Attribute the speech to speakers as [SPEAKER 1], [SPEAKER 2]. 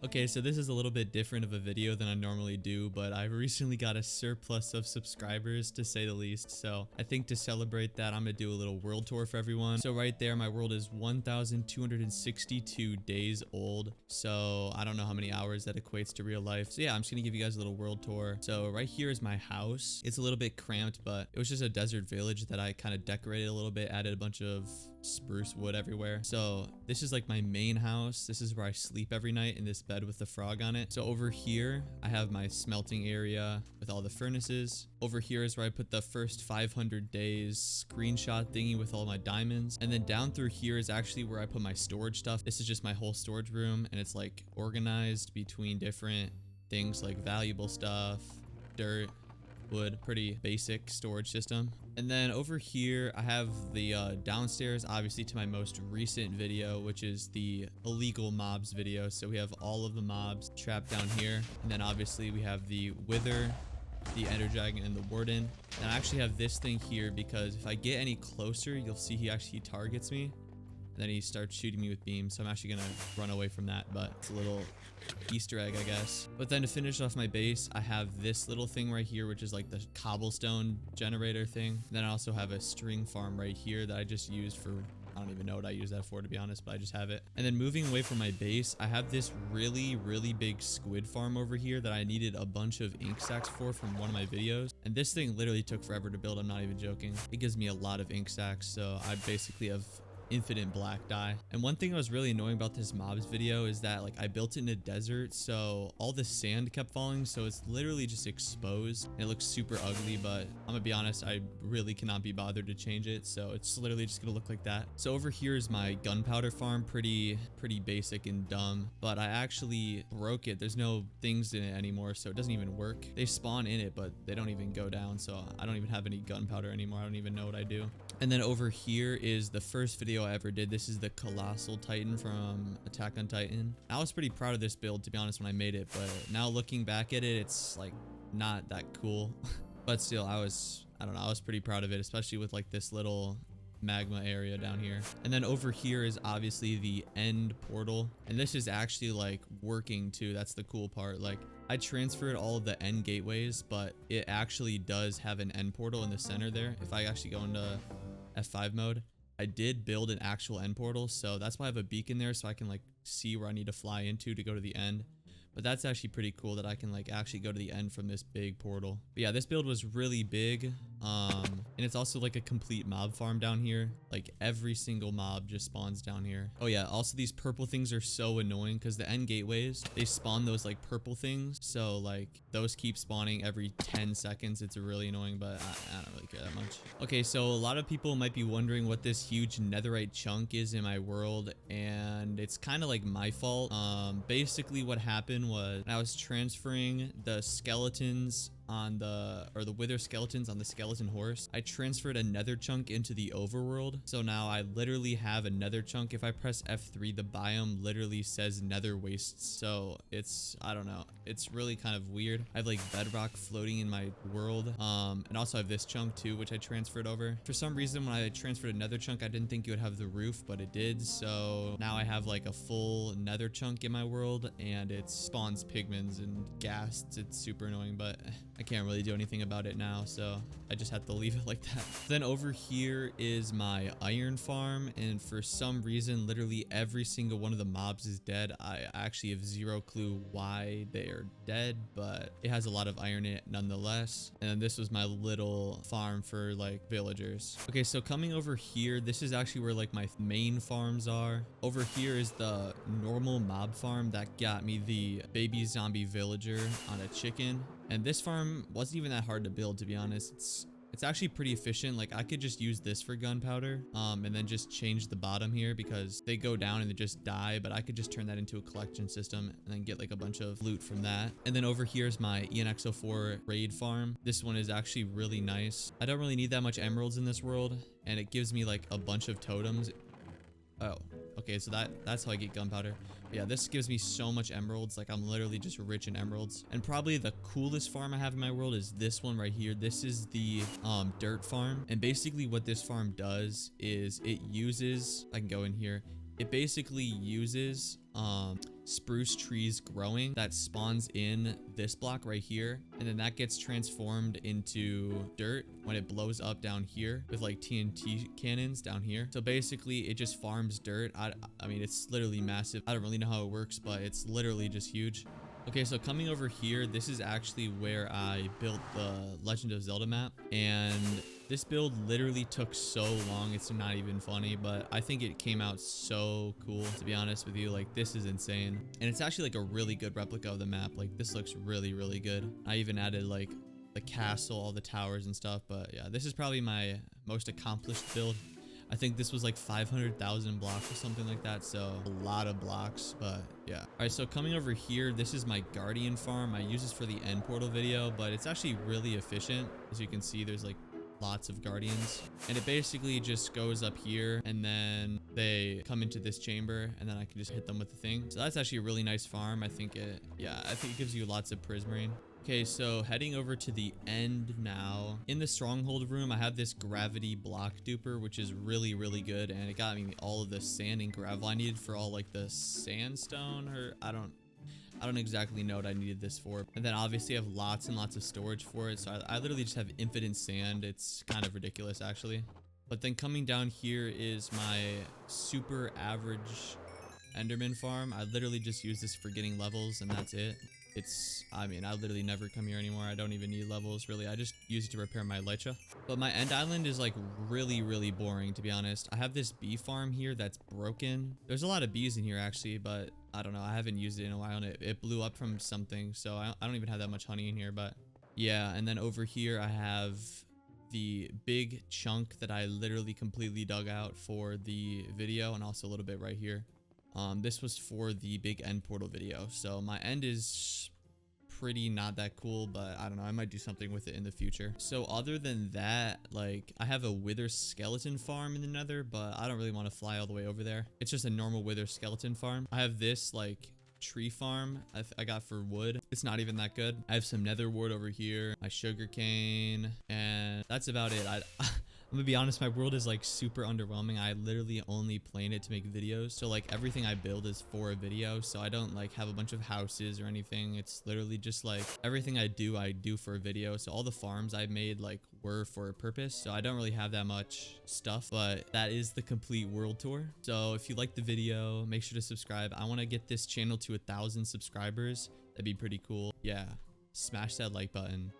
[SPEAKER 1] Okay, so this is a little bit different of a video than I normally do, but I recently got a surplus of subscribers, to say the least. So I think to celebrate that, I'm gonna do a little world tour for everyone. So right there, my world is 1,262 days old. So I don't know how many hours that equates to real life. So yeah, I'm just gonna give you guys a little world tour. So right here is my house. It's a little bit cramped, but it was just a desert village that I kind of decorated a little bit, added a bunch of spruce wood everywhere. So this is like my main house. This is where I sleep every night, in this bed with the frog on it. So over here I have my smelting area with all the furnaces. Over here is where I put the first 500 days screenshot thingy with all my diamonds. And then down through here is actually where I put my storage stuff. This is just my whole storage room, and it's like organized between different things like valuable stuff, dirt, wood, pretty basic storage system. And then over here I have the downstairs, obviously, to my most recent video, which is the illegal mobs video. So we have all of the mobs trapped down here, and then obviously we have the wither, the ender dragon, and the warden. And I actually have this thing here because if I get any closer, you'll see he actually targets me, and then he starts shooting me with beams. So I'm actually gonna run away from that, but it's a little Easter egg, I guess. But then to finish off my base, I have this little thing right here, which is like the cobblestone generator thing. And then I also have a string farm right here that I just used for, I don't even know what I use that for, to be honest, but I just have it. And then moving away from my base, I have this really big squid farm over here that I needed a bunch of ink sacs for from one of my videos. And this thing literally took forever to build. I'm not even joking. It gives me a lot of ink sacs, so I basically have infinite black dye. And one thing that was really annoying about this mobs video is that, like, I built it in a desert, so all the sand kept falling, so it's literally just exposed and it looks super ugly. But I'm gonna be honest, I really cannot be bothered to change it, so it's literally just gonna look like that. So over here is my gunpowder farm. Pretty basic and dumb, but I actually broke it. There's no things in it anymore, so it doesn't even work. They spawn in it, but they don't even go down, so I don't even have any gunpowder anymore. I don't even know what I do. And then over here is the first video I ever did. This is the Colossal Titan from Attack on Titan. I was pretty proud of this build, to be honest, when I made it, but now looking back at it, it's like not that cool. But still, I don't know, I was pretty proud of it, especially with like this little magma area down here. And then over here is obviously the end portal, and this is actually like working too. That's the cool part. Like, I transferred all of the end gateways, but it actually does have an end portal in the center there. If I actually go into F5 mode, I did build an actual end portal, so that's why I have a beacon there, so I can like see where I need to fly into to go to the end. But that's actually pretty cool that I can like actually go to the end from this big portal. But yeah, this build was really big. And it's also like a complete mob farm down here. Like every single mob just spawns down here. Oh yeah, also these purple things are so annoying because the end gateways, they spawn those like purple things. So like those keep spawning every 10 seconds. It's really annoying, but I don't really care that much. Okay, so a lot of people might be wondering what this huge netherite chunk is in my world, and it's kind of like my fault. Basically what happened was I was transferring the skeletons on the wither skeletons on the skeleton horse. I transferred a nether chunk into the overworld, so now I literally have a nether chunk. If I press F3, the biome literally says nether wastes. So it's, I don't know, it's really kind of weird. I have like bedrock floating in my world, and also I have this chunk too, which I transferred over. For some reason, when I transferred a nether chunk, I didn't think it would have the roof, but it did. So now I have like a full nether chunk in my world, and it spawns pigments and ghasts. It's super annoying, but I can't really do anything about it now, so I just had to leave it like that. Then over here is my iron farm, and for some reason, literally every single one of the mobs is dead. I actually have zero clue why they are dead, but it has a lot of iron in it nonetheless. And then this was my little farm for like villagers. Okay, so coming over here, this is actually where like my main farms are. Over here is the normal mob farm that got me the baby zombie villager on a chicken. And this farm wasn't even that hard to build, to be honest. It's actually pretty efficient. Like, I could just use this for gunpowder, and then just change the bottom here because they go down and they just die. But I could just turn that into a collection system and then get like a bunch of loot from that. And then over here is my ENX04 raid farm. This one is actually really nice. I don't really need that much emeralds in this world, and it gives me like a bunch of totems. Oh, okay, so that's how I get gunpowder. Yeah, this gives me so much emeralds. Like, I'm literally just rich in emeralds. And probably the coolest farm I have in my world is this one right here. This is the dirt farm. And basically what this farm does is it uses, I can go in here, it basically uses spruce trees growing that spawns in this block right here, and then that gets transformed into dirt when it blows up down here with like TNT cannons down here. So basically it just farms dirt. I mean, it's literally massive. I don't really know how it works, but it's literally just huge. Okay, so coming over here, this is actually where I built the Legend of Zelda map, and this build literally took so long, it's not even funny, but I think it came out so cool, to be honest with you. Like, this is insane, and it's actually like a really good replica of the map. Like, this looks really, really good. I even added like the castle, all the towers and stuff, but yeah, this is probably my most accomplished build. I think this was like 500,000 blocks or something like that, so a lot of blocks, but yeah. All right, so coming over here, this is my guardian farm. I use this for the end portal video, but it's actually really efficient. As you can see, there's like lots of guardians, and it basically just goes up here, and then they come into this chamber, and then I can just hit them with the thing. So that's actually a really nice farm. I think it gives you lots of prismarine. Okay, so heading over to the end now. In the Stronghold room, I have this gravity block duper, which is really, really good, and it got me all of the sand and gravel I needed for all like the sandstone, or I don't exactly know what I needed this for. And then obviously I have lots and lots of storage for it, so I literally just have infinite sand. It's kind of ridiculous actually. But then coming down here is my super average Enderman farm. I literally just use this for getting levels, and that's it. I mean, I literally never come here anymore. I don't even need levels, really. I just use it to repair my Elytra. But my end island is like really, really boring, to be honest. I have this bee farm here that's broken. There's a lot of bees in here, actually, but I don't know. I haven't used it in a while, and it blew up from something, so I don't even have that much honey in here, but yeah. And then over here, I have the big chunk that I literally completely dug out for the video, and also a little bit right here. This was for the big end portal video, so my end is pretty not that cool, but I don't know, I might do something with it in the future. So other than that, like, I have a wither skeleton farm in the nether, but I don't really want to fly all the way over there. It's just a normal wither skeleton farm. I have this like tree farm I got for wood. It's not even that good. I have some nether wart over here, my sugar cane, and that's about it. I'm gonna be honest, my world is like super underwhelming. I literally only play it to make videos. So like everything I build is for a video. So I don't like have a bunch of houses or anything. It's literally just like everything I do for a video. So all the farms I made like were for a purpose. So I don't really have that much stuff, but that is the complete world tour. So if you like the video, make sure to subscribe. I want to get this channel to 1,000 subscribers. That'd be pretty cool. Yeah, smash that like button.